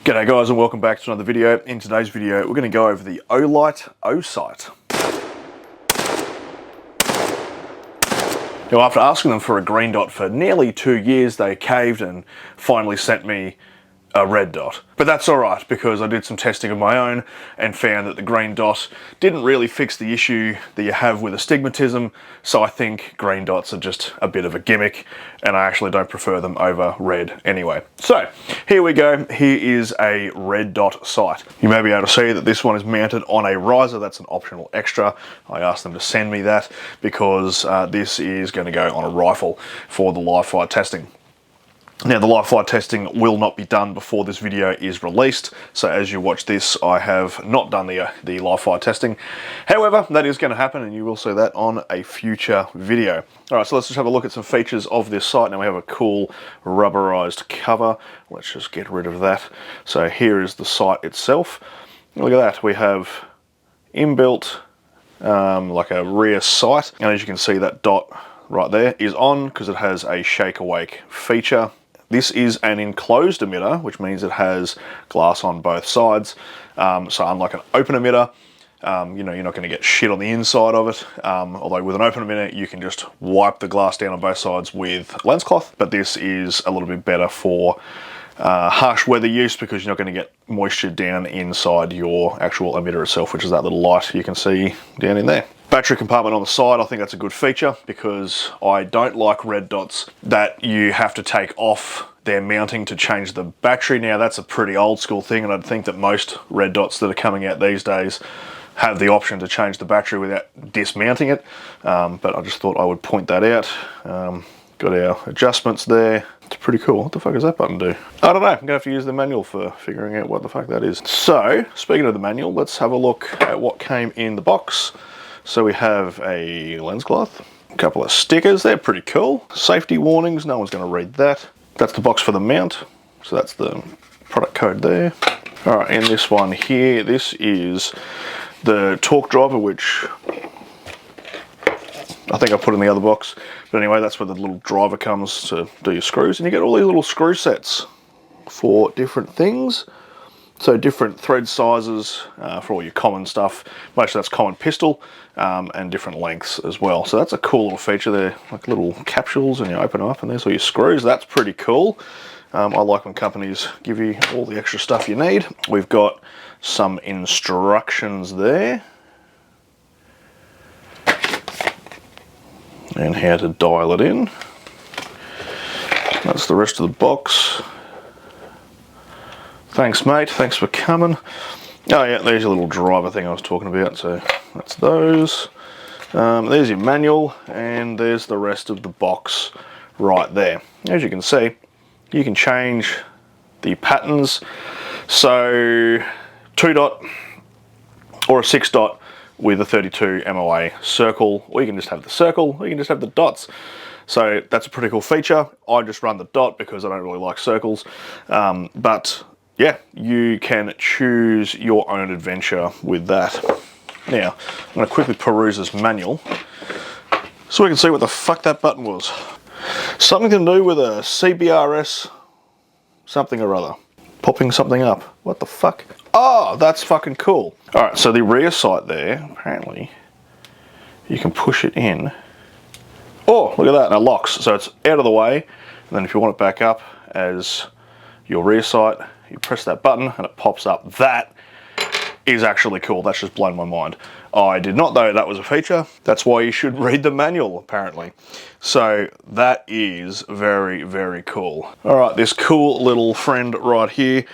G'day guys and welcome back to another video. In today's video we're going to go over the Osight. Now after asking them for a green dot for nearly 2 years, they caved and finally sent me a red dot. But that's alright because I did some testing of my own and found that the green dot didn't really fix the issue that you have with astigmatism, so I think green dots are just a bit of a gimmick and I actually don't prefer them over red anyway. So here we go, here is a red dot sight. You may be able to see that this one is mounted on a riser. That's an optional extra. I asked them to send me that because this is going to go on a rifle for the live fire testing. Now the live fire testing will not be done before this video is released, so as you watch this I have not done the live fire testing. However, that is going to happen and you will see that on a future video. Alright, so let's just have a look at some features of this sight. Now we have a cool rubberized cover. Let's just get rid of that. So here is the sight itself. Look at that, we have inbuilt like a rear sight, and as you can see that dot right there is on because it has a shake awake feature. This is an enclosed emitter, which means it has glass on both sides. So unlike an open emitter, you know, you're not going to get shit on the inside of it. Although with an open emitter, you can just wipe the glass down on both sides with lens cloth. But this is a little bit better for harsh weather use because you're not going to get moisture down inside your actual emitter itself, which is that little light you can see down in there. Battery compartment on the side, I think that's a good feature because I don't like red dots that you have to take off their mounting to change the battery. Now that's a pretty old school thing, and I'd think that most red dots that are coming out these days have the option to change the battery without dismounting it, but I just thought I would point that out. Got our adjustments there. It's pretty cool. What the fuck does that button do? I don't know. I'm going to have to use the manual for figuring out what the fuck that is. So, speaking of the manual, let's have a look at what came in the box. So we have a lens cloth, a couple of stickers. They're pretty cool. Safety warnings. No one's going to read that. That's the box for the mount. So that's the product code there. All right, in this one here, this is the torque driver, which I think I put in the other box, but anyway, that's where the little driver comes to do your screws, and you get all these little screw sets for different things. So different thread sizes for all your common stuff. Most of that's common pistol, and different lengths as well. So that's a cool little feature there, like little capsules, and you open them up and there's all your screws. That's pretty cool. I like when companies give you all the extra stuff you need. We've got some instructions there and how to dial it in. That's the rest of the box. Thanks mate, thanks for coming. Oh yeah, there's your little driver thing I was talking about, so that's those. There's your manual, and there's the rest of the box right there. As you can see, you can change the patterns. So 2 dot or a 6 dot with a 32 MOA circle, or you can just have the circle, or you can just have the dots. So that's a pretty cool feature. I just run the dot because I don't really like circles, but yeah, you can choose your own adventure with that. Now, I'm going to quickly peruse this manual so we can see what the fuck that button was. Something to do with a CBRS something or other. Popping something up. What the fuck? Oh, that's fucking cool. Alright, so the rear sight there, apparently, you can push it in. Oh, look at that, and it locks. So it's out of the way, and then if you want it back up as your rear sight, you press that button and it pops up. That is actually cool. That's just blown my mind. I did not know that was a feature. That's why you should read the manual, apparently. So that is very, very cool. All right, this cool little friend right here.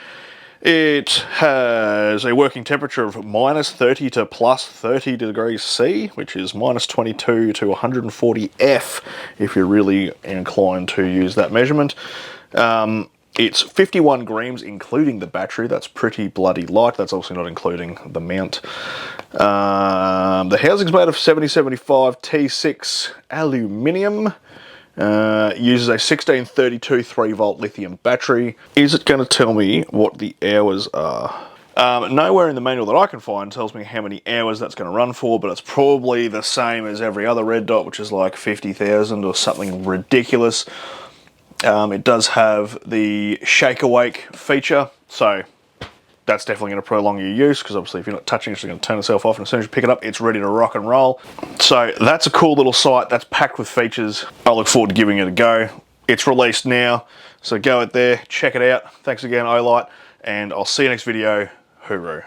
It has a working temperature of -30 to +30 degrees C, which is -22 to 140 F, if you're really inclined to use that measurement. It's 51 grams, including the battery. That's pretty bloody light. That's obviously not including the mount. The housing's made of 7075 T6 aluminium. Uses a 1632 3-volt lithium battery. Is it going to tell me what the hours are? Nowhere in the manual that I can find tells me how many hours that's going to run for, but it's probably the same as every other red dot, which is like 50,000 or something ridiculous. It does have the shake awake feature, so that's definitely going to prolong your use, because obviously if you're not touching it, it's going to turn itself off, and as soon as you pick it up, it's ready to rock and roll. So that's a cool little sight. That's packed with features. I look forward to giving it a go. It's released now, so go out there, check it out. Thanks again, Olight, and I'll see you next video. Hooroo.